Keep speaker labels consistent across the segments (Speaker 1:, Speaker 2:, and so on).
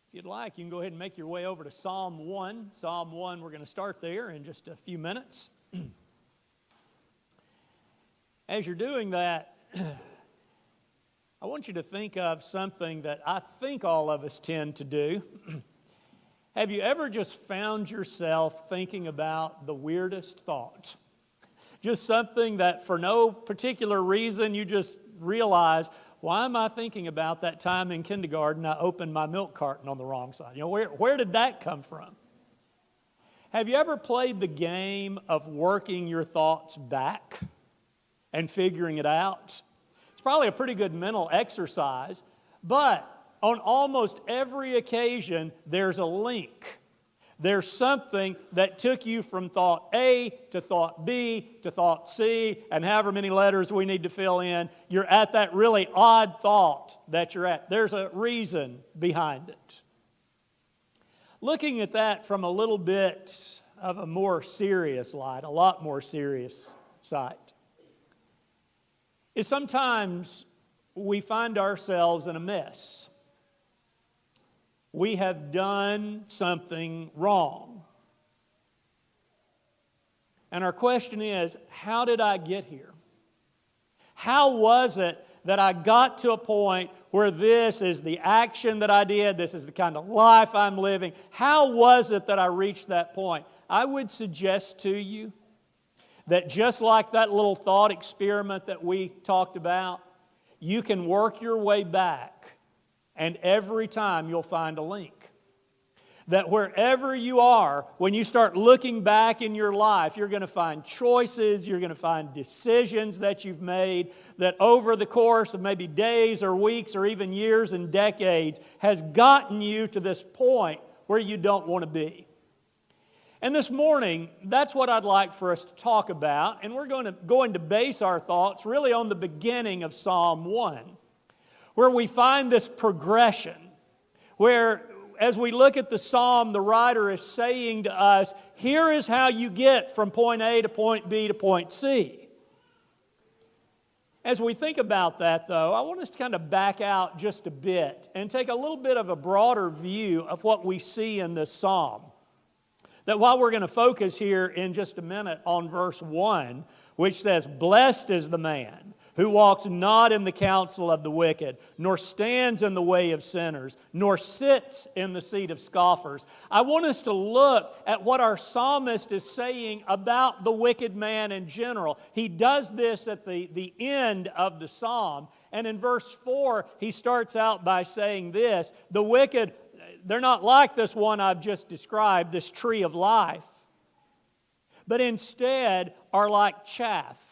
Speaker 1: If you'd like, you can go ahead and make your way over to Psalm 1. Psalm 1, we're going to start there in just a few minutes. As you're doing that, I want you to think of something that I think all of us tend to do. Have you ever just found yourself thinking about the weirdest thought? Just something that for no particular reason you just realize, why am I thinking about that time in kindergarten I opened my milk carton on the wrong side? You know, where did that come from? Have you ever played the game of working your thoughts back and figuring it out? It's probably a pretty good mental exercise, but on almost every occasion, there's a link. There's something that took you from thought A to thought B to thought C, and however many letters we need to fill in, you're at that really odd thought that you're at. There's a reason behind it. Looking at that from a little bit of a more serious light, a lot more serious sight, is sometimes we find ourselves in a mess. We have done something wrong. And our question is, how did I get here? How was it that I got to a point where this is the action that I did, this is the kind of life I'm living? How was it that I reached that point? I would suggest to you that just like that little thought experiment that we talked about, you can work your way back. And every time you'll find a link. That wherever you are, when you start looking back in your life, you're going to find choices, you're going to find decisions that you've made that over the course of maybe days or weeks or even years and decades has gotten you to this point where you don't want to be. And this morning, that's what I'd like for us to talk about. And we're going to base our thoughts really on the beginning of Psalm 1. Where we find this progression, where as we look at the psalm, the writer is saying to us, here is how you get from point A to point B to point C. As we think about that, though, I want us to kind of back out just a bit and take a little bit of a broader view of what we see in this psalm. That while we're going to focus here in just a minute on verse 1, which says, "Blessed is the man who walks not in the counsel of the wicked, nor stands in the way of sinners, nor sits in the seat of scoffers." I want us to look at what our psalmist is saying about the wicked man in general. He does this at the end of the psalm. And in verse 4, he starts out by saying this, the wicked, they're not like this one I've just described, this tree of life, but instead are like chaff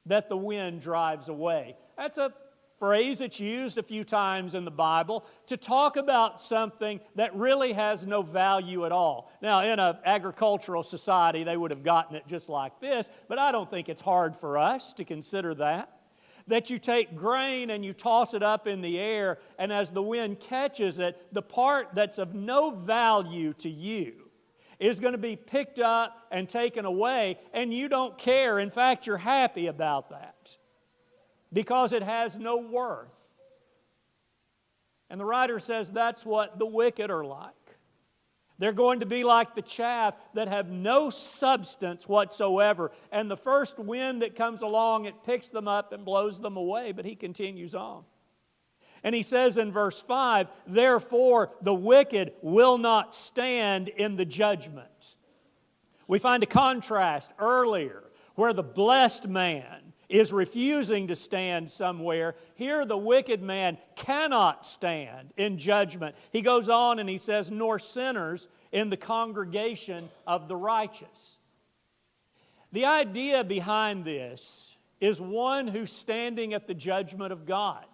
Speaker 1: that the wind drives away. That's a phrase that's used a few times in the Bible to talk about something that really has no value at all. Now, in an agricultural society, they would have gotten it just like this, but I don't think it's hard for us to consider that. That you take grain and you toss it up in the air, and as the wind catches it, the part that's of no value to you is going to be picked up and taken away, and you don't care. In fact, you're happy about that because it has no worth. And the writer says that's what the wicked are like. They're going to be like the chaff that have no substance whatsoever. And the first wind that comes along, it picks them up and blows them away, but he continues on. And he says in verse 5, "Therefore the wicked will not stand in the judgment." We find a contrast earlier where the blessed man is refusing to stand somewhere. Here the wicked man cannot stand in judgment. He goes on and he says, "Nor sinners in the congregation of the righteous." The idea behind this is one who's standing at the judgment of God.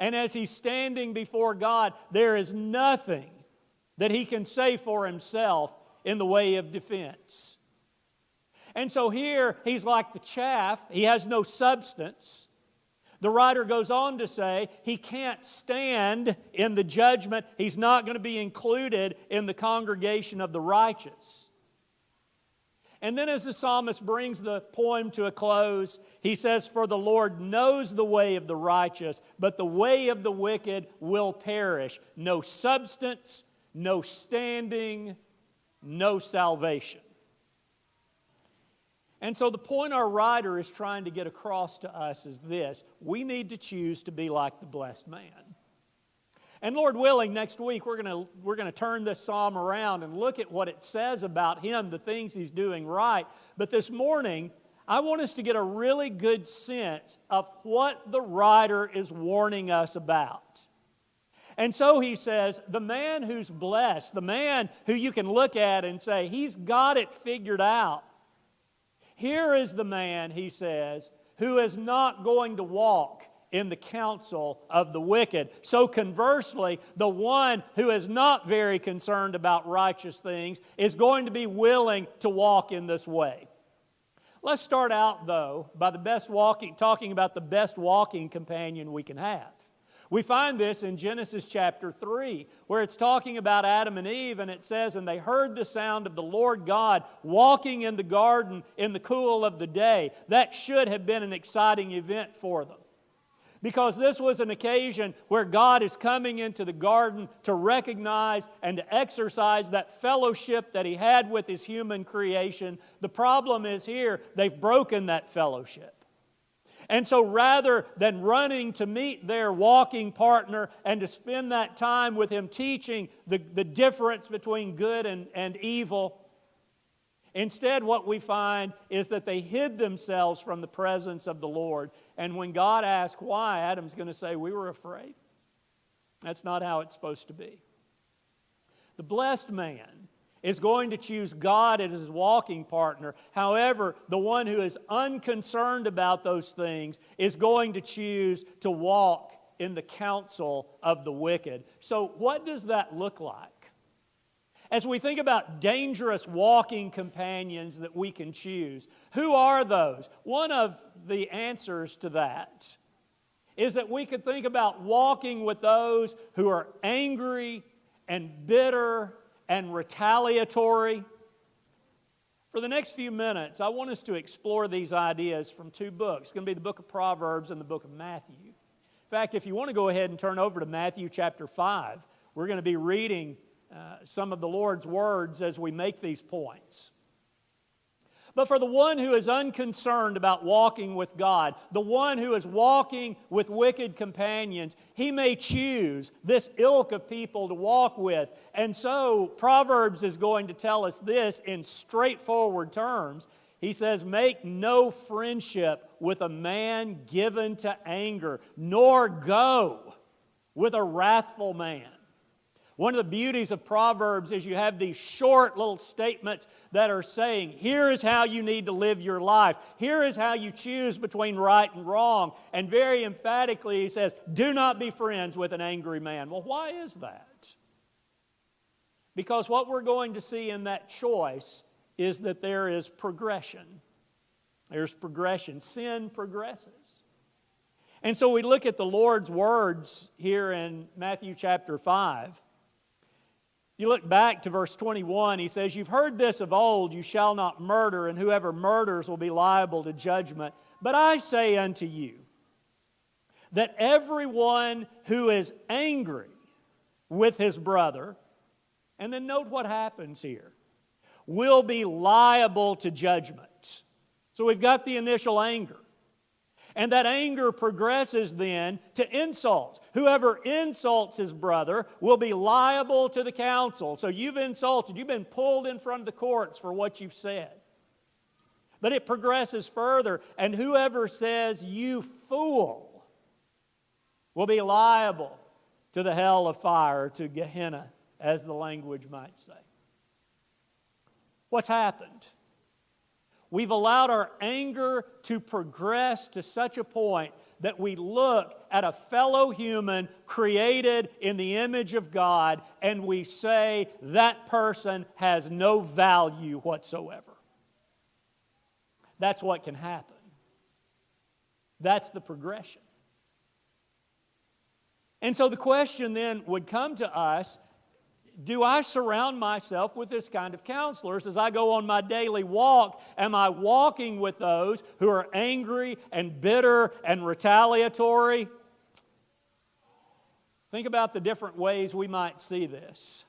Speaker 1: And as he's standing before God, there is nothing that he can say for himself in the way of defense. And so here, he's like the chaff. He has no substance. The writer goes on to say he can't stand in the judgment. He's not going to be included in the congregation of the righteous. And then as the psalmist brings the poem to a close, he says, "For the Lord knows the way of the righteous, but the way of the wicked will perish. No substance, no standing, no salvation." And so the point our writer is trying to get across to us is this: we need to choose to be like the blessed man. And Lord willing, next week we're going to turn this psalm around and look at what it says about him, the things he's doing right. But this morning, I want us to get a really good sense of what the writer is warning us about. And so he says, the man who's blessed, the man who you can look at and say, he's got it figured out. Here is the man, he says, who is not going to walk in the counsel of the wicked. So conversely, the one who is not very concerned about righteous things is going to be willing to walk in this way. Let's start out, though, by talking about the best walking companion we can have. We find this in Genesis chapter 3, where it's talking about Adam and Eve, and it says, "And they heard the sound of the Lord God walking in the garden in the cool of the day." That should have been an exciting event for them, because this was an occasion where God is coming into the garden to recognize and to exercise that fellowship that He had with His human creation. The problem is here, they've broken that fellowship. And so rather than running to meet their walking partner and to spend that time with him teaching the difference between good and evil, instead what we find is that they hid themselves from the presence of the Lord. And when God asked why, Adam's going to say, "We were afraid." That's not how it's supposed to be. The blessed man is going to choose God as his walking partner. However, the one who is unconcerned about those things is going to choose to walk in the counsel of the wicked. So what does that look like? As we think about dangerous walking companions that we can choose, who are those? One of the answers to that is that we could think about walking with those who are angry and bitter and retaliatory. For the next few minutes, I want us to explore these ideas from two books. It's going to be the book of Proverbs and the book of Matthew. In fact, if you want to go ahead and turn over to Matthew chapter 5, we're going to be reading some of the Lord's words as we make these points. But for the one who is unconcerned about walking with God, the one who is walking with wicked companions, he may choose this ilk of people to walk with. And so Proverbs is going to tell us this in straightforward terms. He says, "Make no friendship with a man given to anger, nor go with a wrathful man." One of the beauties of Proverbs is you have these short little statements that are saying, here is how you need to live your life. Here is how you choose between right and wrong. And very emphatically he says, do not be friends with an angry man. Well, why is that? Because what we're going to see in that choice is that there is progression. There's progression. Sin progresses. And so we look at the Lord's words here in Matthew chapter 5. You look back to verse 21, he says, "You've heard this of old, you shall not murder, and whoever murders will be liable to judgment. But I say unto you, that everyone who is angry with his brother," and then note what happens here, "will be liable to judgment." So we've got the initial anger. And that anger progresses then to insults. Whoever insults his brother will be liable to the council. So you've insulted, you've been pulled in front of the courts for what you've said. But it progresses further, and whoever says, "You fool," will be liable to the hell of fire, to Gehenna, as the language might say. What's happened? We've allowed our anger to progress to such a point that we look at a fellow human created in the image of God and we say that person has no value whatsoever. That's what can happen. That's the progression. And so the question then would come to us, Do I surround myself with this kind of counselors as I go on my daily walk? Am I walking with those who are angry and bitter and retaliatory? Think about the different ways we might see this.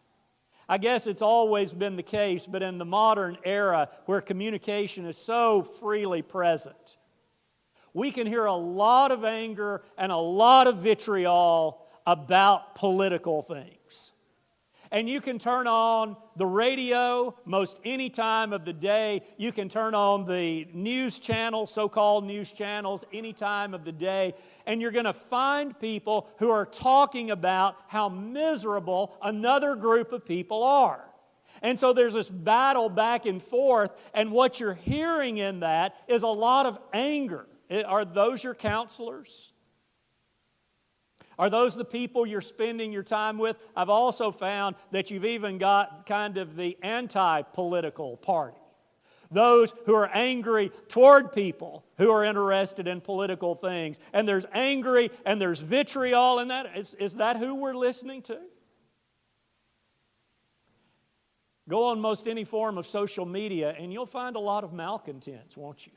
Speaker 1: I guess it's always been the case, but in the modern era where communication is so freely present, we can hear a lot of anger and a lot of vitriol about political things. And you can turn on the radio most any time of the day. You can turn on the news channels, so-called news channels, any time of the day. And you're going to find people who are talking about how miserable another group of people are. And so there's this battle back and forth. And what you're hearing in that is a lot of anger. Are those your counselors? Are those the people you're spending your time with? I've also found that you've even got kind of the anti-political party. Those who are angry toward people who are interested in political things. And there's angry and there's vitriol in that. Is that who we're listening to? Go on most any form of social media and you'll find a lot of malcontents, won't you?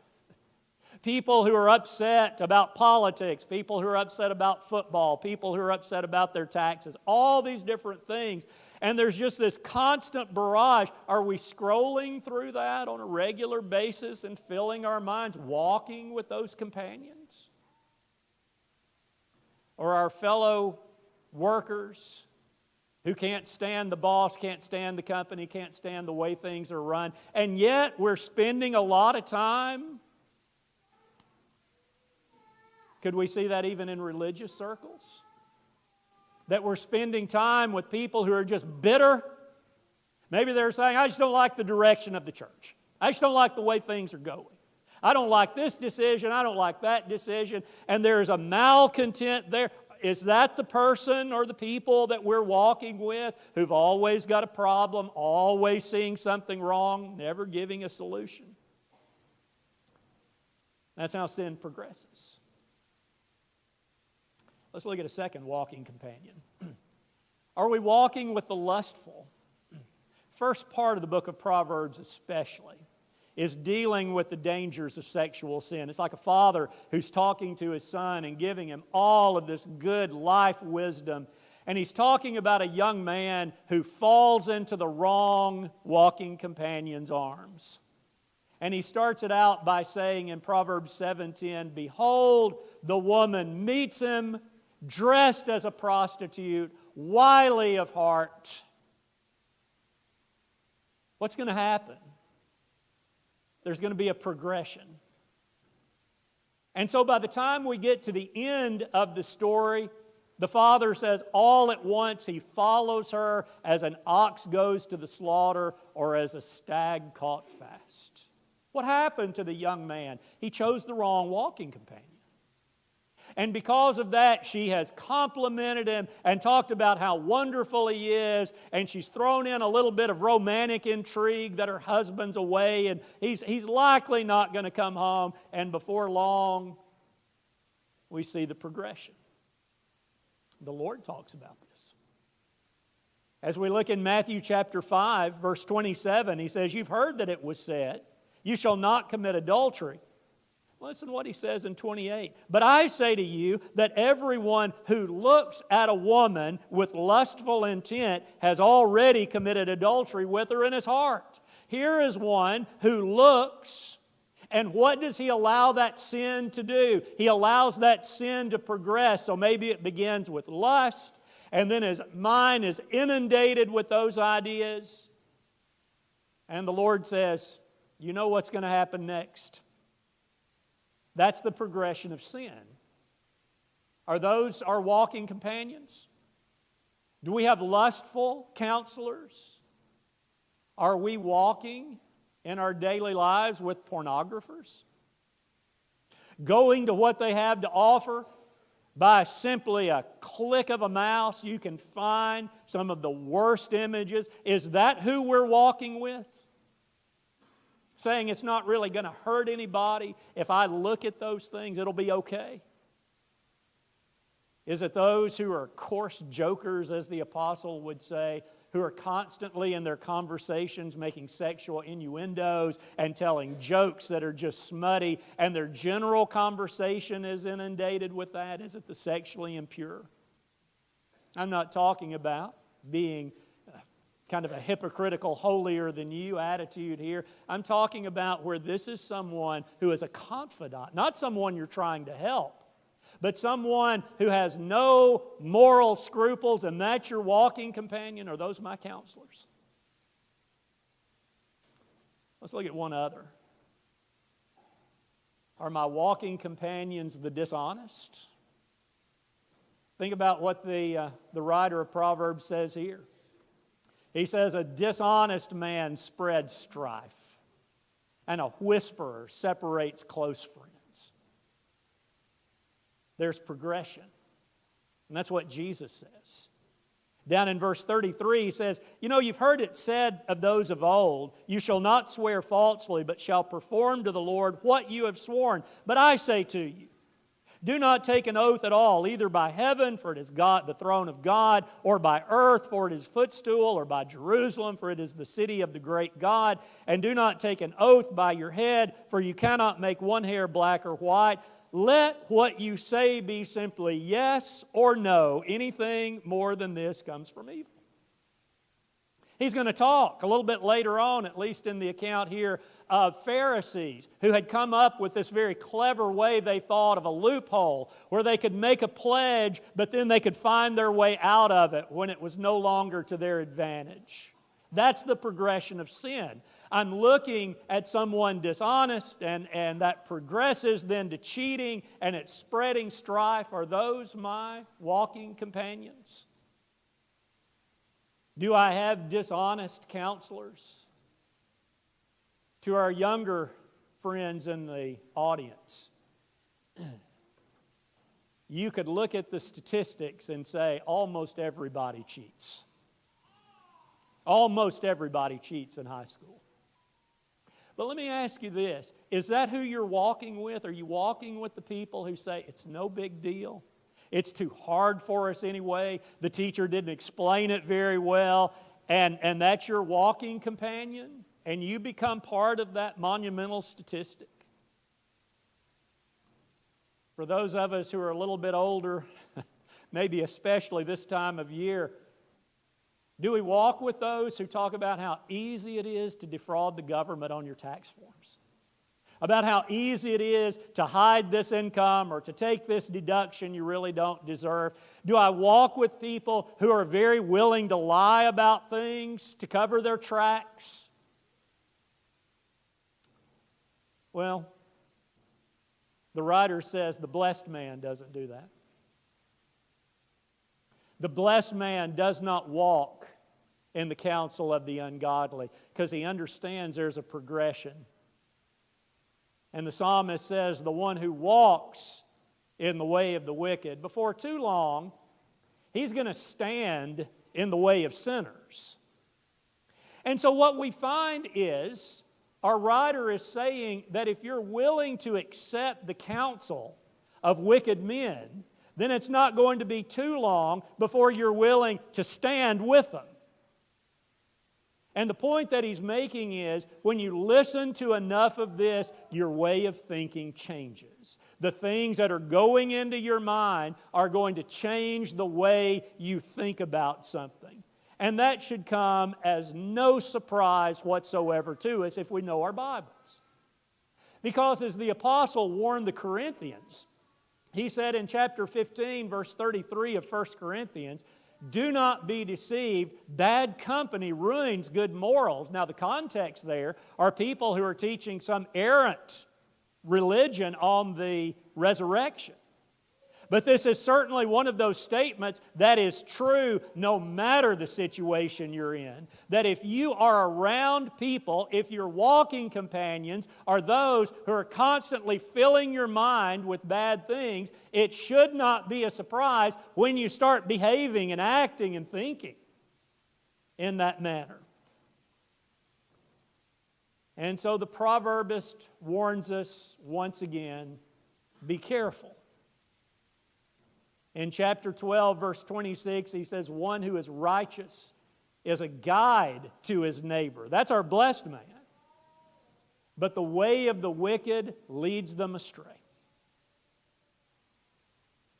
Speaker 1: People who are upset about politics, people who are upset about football, people who are upset about their taxes, all these different things. And there's just this constant barrage. Are we scrolling through that on a regular basis and filling our minds, walking with those companions? Or our fellow workers who can't stand the boss, can't stand the company, can't stand the way things are run, and yet we're spending a lot of time. Could we see that even in religious circles? That we're spending time with people who are just bitter. Maybe they're saying, I just don't like the direction of the church. I just don't like the way things are going. I don't like this decision. I don't like that decision. And there's a malcontent there. Is that the person or the people that we're walking with who've always got a problem, always seeing something wrong, never giving a solution? That's how sin progresses. Let's look at a second walking companion. Are we walking with the lustful? First part of the book of Proverbs especially is dealing with the dangers of sexual sin. It's like a father who's talking to his son and giving him all of this good life wisdom. And he's talking about a young man who falls into the wrong walking companion's arms. And he starts it out by saying in Proverbs 7:10, behold, the woman meets him dressed as a prostitute, wily of heart. What's going to happen? There's going to be a progression. And so by the time we get to the end of the story, the father says all at once he follows her as an ox goes to the slaughter or as a stag caught fast. What happened to the young man? He chose the wrong walking companion. And because of that, she has complimented him and talked about how wonderful he is. And she's thrown in a little bit of romantic intrigue that her husband's away and he's likely not going to come home. And before long, we see the progression. The Lord talks about this. As we look in Matthew chapter 5, verse 27, he says, you've heard that it was said, you shall not commit adultery. Listen to what he says in 28. But I say to you that everyone who looks at a woman with lustful intent has already committed adultery with her in his heart. Here is one who looks, and what does he allow that sin to do? He allows that sin to progress. So maybe it begins with lust, and then his mind is inundated with those ideas. And the Lord says, you know what's going to happen next? That's the progression of sin. Are those our walking companions? Do we have lustful counselors? Are we walking in our daily lives with pornographers? Going to what they have to offer? By simply a click of a mouse, you can find some of the worst images. Is that who we're walking with? Saying it's not really going to hurt anybody. If I look at those things, it'll be okay. Is it those who are coarse jokers, as the apostle would say, who are constantly in their conversations making sexual innuendos and telling jokes that are just smutty, and their general conversation is inundated with that? Is it the sexually impure? I'm not talking about being kind of a hypocritical, holier-than-you attitude here. I'm talking about where this is someone who is a confidant, not someone you're trying to help, but someone who has no moral scruples, and that's your walking companion. Are those my counselors? Let's look at one other. Are my walking companions the dishonest? Think about what the writer of Proverbs says here. He says, a dishonest man spreads strife, and a whisperer separates close friends. There's progression. And that's what Jesus says. Down in verse 33, he says, you've heard it said of those of old, you shall not swear falsely, but shall perform to the Lord what you have sworn. But I say to you, do not take an oath at all, either by heaven, for it is God, the throne of God, or by earth, for it is footstool, or by Jerusalem, for it is the city of the great God. And do not take an oath by your head, for you cannot make one hair black or white. Let what you say be simply yes or no. Anything more than this comes from evil. He's going to talk a little bit later on, at least in the account here, of Pharisees who had come up with this very clever way, they thought, of a loophole where they could make a pledge, but then they could find their way out of it when it was no longer to their advantage. That's the progression of sin. I'm looking at someone dishonest, and that progresses then to cheating, and it's spreading strife. Are those my walking companions? Do I have dishonest counselors? To our younger friends in the audience, you could look at the statistics and say almost everybody cheats. Almost everybody cheats in high school. But let me ask you this. Is that who you're walking with? Are you walking with the people who say, it's no big deal? It's too hard for us anyway. The teacher didn't explain it very well. And that's your walking companion? And you become part of that monumental statistic? For those of us who are a little bit older, maybe especially this time of year, do we walk with those who talk about how easy it is to defraud the government on your tax forms? About how easy it is to hide this income or to take this deduction you really don't deserve? Do I walk with people who are very willing to lie about things to cover their tracks? Well, the writer says the blessed man doesn't do that. The blessed man does not walk in the counsel of the ungodly because he understands there's a progression. And the psalmist says the one who walks in the way of the wicked, before too long, he's going to stand in the way of sinners. And so what we find is, our writer is saying that if you're willing to accept the counsel of wicked men, then it's not going to be too long before you're willing to stand with them. And the point that he's making is, when you listen to enough of this, your way of thinking changes. The things that are going into your mind are going to change the way you think about something. And that should come as no surprise whatsoever to us if we know our Bibles. Because as the apostle warned the Corinthians, he said in chapter 15, verse 33 of 1 Corinthians, do not be deceived. Bad company ruins good morals. Now the context there are people who are teaching some errant religion on the resurrection. But this is certainly one of those statements that is true no matter the situation you're in. That if you are around people, if your walking companions are those who are constantly filling your mind with bad things, it should not be a surprise when you start behaving and acting and thinking in that manner. And so the proverbist warns us once again, be careful. In chapter 12, verse 26, he says, one who is righteous is a guide to his neighbor. That's our blessed man. But the way of the wicked leads them astray.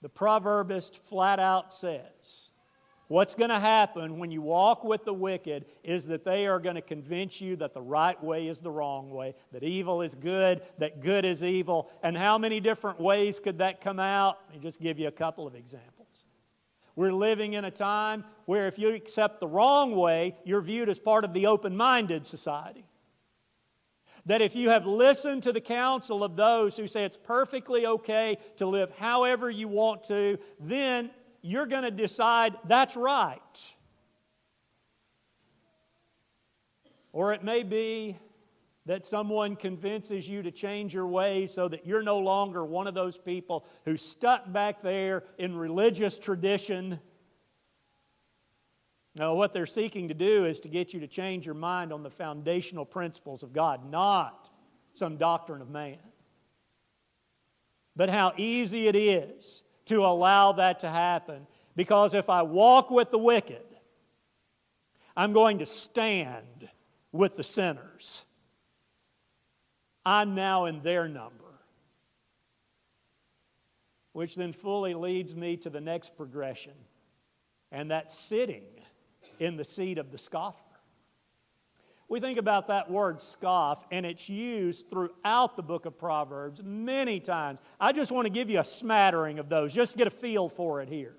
Speaker 1: The proverbist flat out says, what's going to happen when you walk with the wicked is that they are going to convince you that the right way is the wrong way, that evil is good, that good is evil. And how many different ways could that come out? Let me just give you a couple of examples. We're living in a time where if you accept the wrong way, you're viewed as part of the open-minded society. That if you have listened to the counsel of those who say it's perfectly okay to live however you want to, then you're going to decide that's right. Or it may be that someone convinces you to change your ways so that you're no longer one of those people who's stuck back there in religious tradition. No, what they're seeking to do is to get you to change your mind on the foundational principles of God, not some doctrine of man. But how easy it is to allow that to happen, because if I walk with the wicked, I'm going to stand with the sinners. I'm now in their number. Which then fully leads me to the next progression, and that's sitting in the seat of the scoffer. We think about that word scoff, and it's used throughout the book of Proverbs many times. I just want to give you a smattering of those, just to get a feel for it here.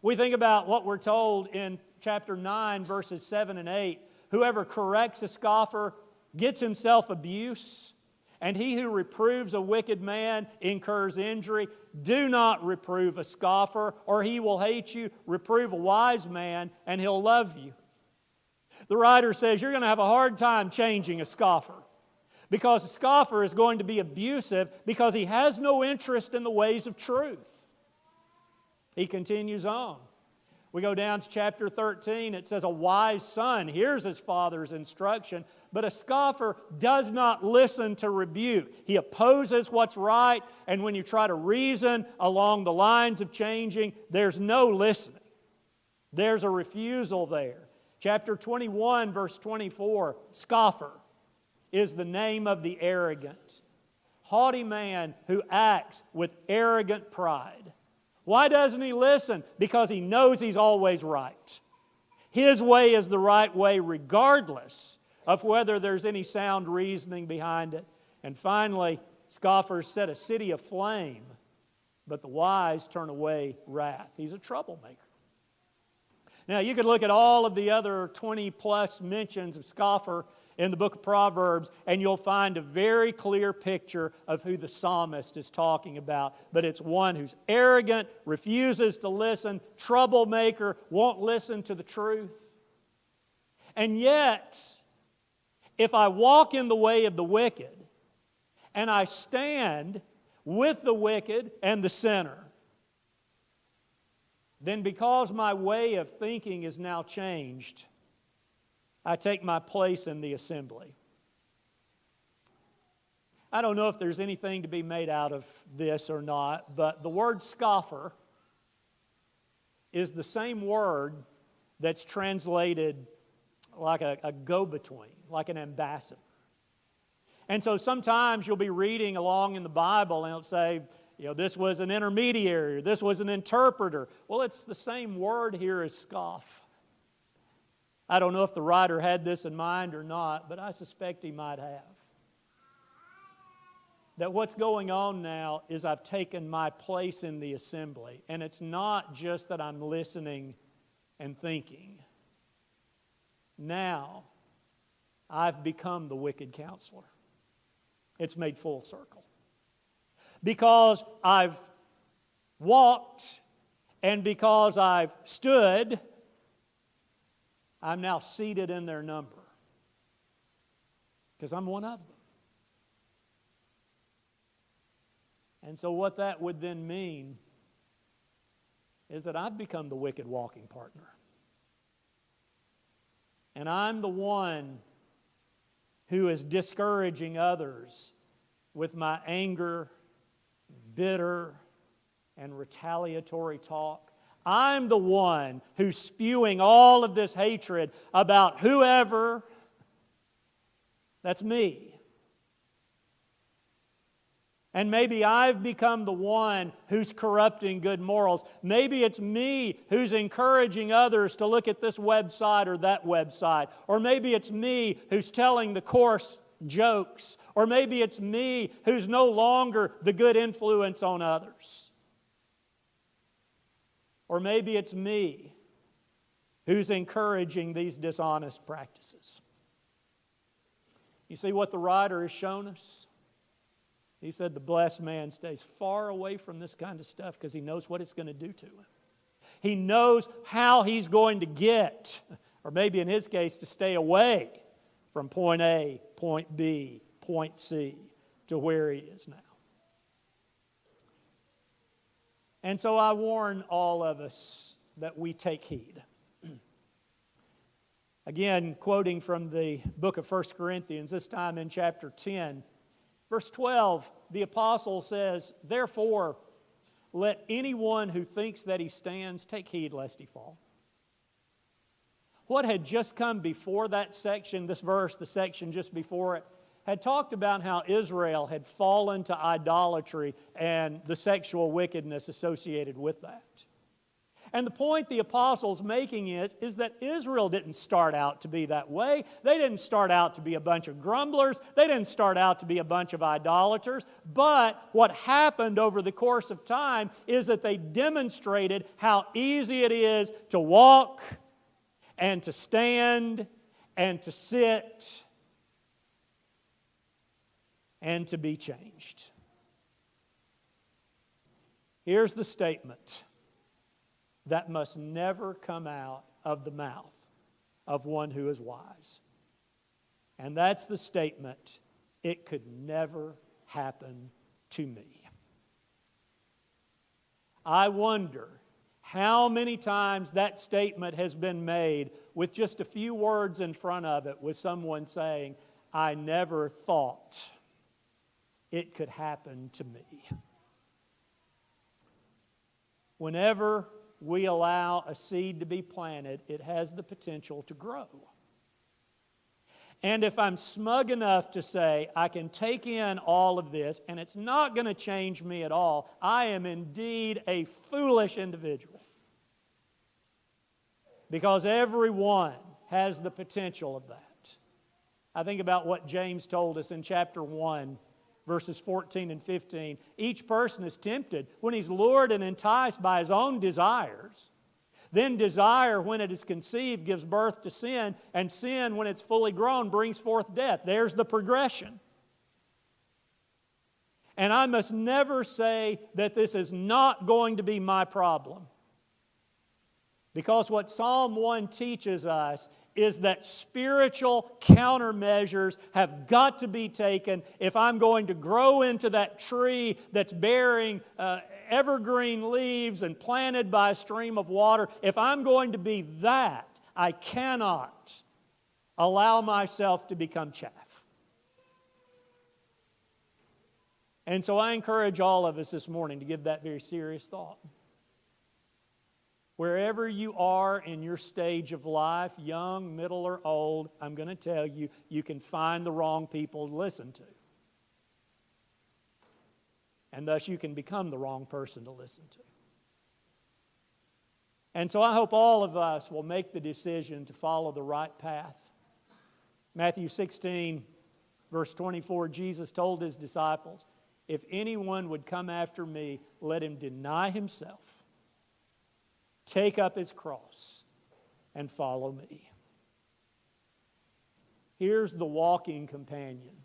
Speaker 1: We think about what we're told in chapter 9, verses 7 and 8. Whoever corrects a scoffer gets himself abuse, and he who reproves a wicked man incurs injury. Do not reprove a scoffer, or he will hate you. Reprove a wise man, and he'll love you. The writer says you're going to have a hard time changing a scoffer, because a scoffer is going to be abusive because he has no interest in the ways of truth. He continues on. We go down to chapter 13. It says, a wise son hears his father's instruction, but a scoffer does not listen to rebuke. He opposes what's right, and when you try to reason along the lines of changing, there's no listening. There's a refusal there. Chapter 21, verse 24, scoffer is the name of the arrogant, haughty man who acts with arrogant pride. Why doesn't he listen? Because he knows he's always right. His way is the right way regardless of whether there's any sound reasoning behind it. And finally, scoffers set a city aflame, but the wise turn away wrath. He's a troublemaker. Now, you could look at all of the other 20-plus mentions of scoffer in the book of Proverbs, and you'll find a very clear picture of who the psalmist is talking about. But it's one who's arrogant, refuses to listen, troublemaker, won't listen to the truth. And yet, if I walk in the way of the wicked, and I stand with the wicked and the sinner, then because my way of thinking is now changed, I take my place in the assembly. I don't know if there's anything to be made out of this or not, but the word scoffer is the same word that's translated like a go-between, like an ambassador. And so sometimes you'll be reading along in the Bible and it'll say, this was an intermediary, or this was an interpreter. Well, it's the same word here as scoff. I don't know if the writer had this in mind or not, but I suspect he might have. That what's going on now is I've taken my place in the assembly, and it's not just that I'm listening and thinking. Now, I've become the wicked counselor. It's made full circle. Because I've walked and because I've stood, I'm now seated in their number. Because I'm one of them. And so what that would then mean is that I've become the wicked walking partner. And I'm the one who is discouraging others with my anger, bitter, and retaliatory talk. I'm the one who's spewing all of this hatred about whoever. That's me. And maybe I've become the one who's corrupting good morals. Maybe it's me who's encouraging others to look at this website or that website. Or maybe it's me who's telling the coarse jokes. Or maybe it's me who's no longer the good influence on others. Or maybe it's me who's encouraging these dishonest practices. You see what the writer has shown us? He said the blessed man stays far away from this kind of stuff because he knows what it's going to do to him. He knows how he's going to get, or maybe in his case, to stay away from point A, point B, point C, to where he is now. And so I warn all of us that we take heed. Again, quoting from the book of 1 Corinthians, this time in chapter 10, verse 12, the apostle says, "Therefore, let anyone who thinks that he stands take heed lest he fall." What had just come before that section, this verse, the section just before it, had talked about how Israel had fallen to idolatry and the sexual wickedness associated with that. And the point the apostle's making is that Israel didn't start out to be that way. They didn't start out to be a bunch of grumblers. They didn't start out to be a bunch of idolaters. But what happened over the course of time is that they demonstrated how easy it is to walk and to stand and to sit and to be changed. Here's the statement that must never come out of the mouth of one who is wise. And that's the statement, "It could never happen to me." I wonder how many times that statement has been made with just a few words in front of it, with someone saying, "I never thought it could happen to me." Whenever we allow a seed to be planted, it has the potential to grow. And if I'm smug enough to say, I can take in all of this and it's not going to change me at all, I am indeed a foolish individual. Because everyone has the potential of that. I think about what James told us in chapter 1, verses 14 and 15. Each person is tempted when he's lured and enticed by his own desires. Then desire, when it is conceived, gives birth to sin, and sin, when it's fully grown, brings forth death. There's the progression. And I must never say that this is not going to be my problem. Because what Psalm 1 teaches us is that spiritual countermeasures have got to be taken if I'm going to grow into that tree that's bearing evergreen leaves and planted by a stream of water. If I'm going to be that, I cannot allow myself to become chaff. And so I encourage all of us this morning to give that very serious thought. Wherever you are in your stage of life, young, middle, or old, I'm going to tell you, you can find the wrong people to listen to. And thus you can become the wrong person to listen to. And so I hope all of us will make the decision to follow the right path. Matthew 16, verse 24, Jesus told His disciples, "If anyone would come after me, let him deny himself, take up his cross, and follow me." Here's the walking companion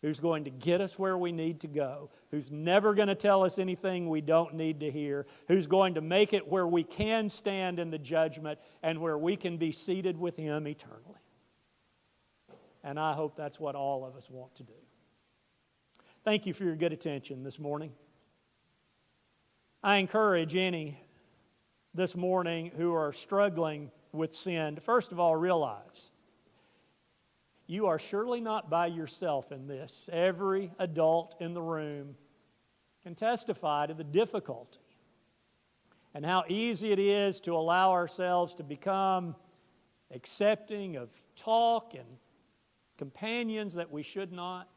Speaker 1: who's going to get us where we need to go, who's never going to tell us anything we don't need to hear, who's going to make it where we can stand in the judgment and where we can be seated with Him eternally. And I hope that's what all of us want to do. Thank you for your good attention this morning. I encourage any this morning who are struggling with sin to first of all realize you are surely not by yourself in this. Every adult in the room can testify to the difficulty and how easy it is to allow ourselves to become accepting of talk and companions that we should not.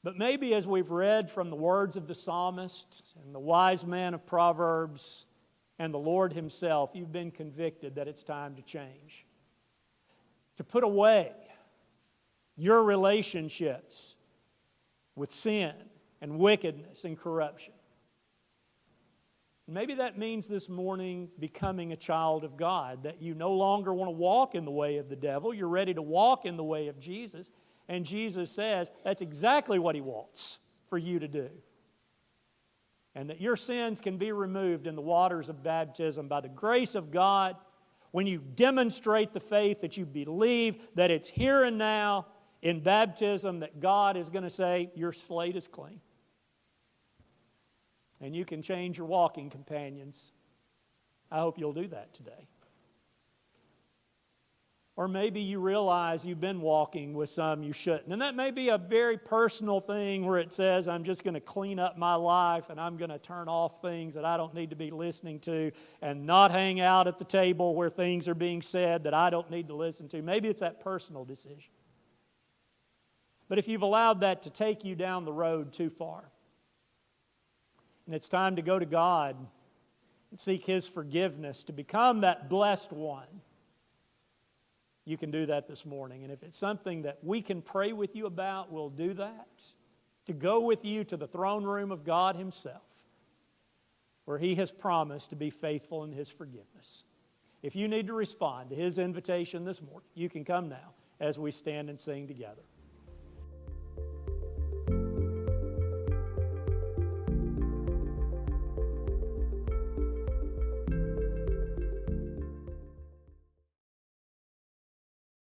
Speaker 1: But maybe as we've read from the words of the psalmist and the wise man of Proverbs and the Lord Himself, you've been convicted that it's time to change. To put away your relationships with sin and wickedness and corruption. Maybe that means this morning becoming a child of God, that you no longer want to walk in the way of the devil. You're ready to walk in the way of Jesus. And Jesus says that's exactly what He wants for you to do. And that your sins can be removed in the waters of baptism by the grace of God when you demonstrate the faith that you believe that it's here and now in baptism that God is going to say your slate is clean. And you can change your walking companions. I hope you'll do that today. Or maybe you realize you've been walking with some you shouldn't. And that may be a very personal thing where it says, I'm just going to clean up my life and I'm going to turn off things that I don't need to be listening to and not hang out at the table where things are being said that I don't need to listen to. Maybe it's that personal decision. But if you've allowed that to take you down the road too far, and it's time to go to God and seek His forgiveness to become that blessed one, you can do that this morning. And if it's something that we can pray with you about, we'll do that. To go with you to the throne room of God Himself, where He has promised to be faithful in His forgiveness. If you need to respond to His invitation this morning, you can come now as we stand and sing together.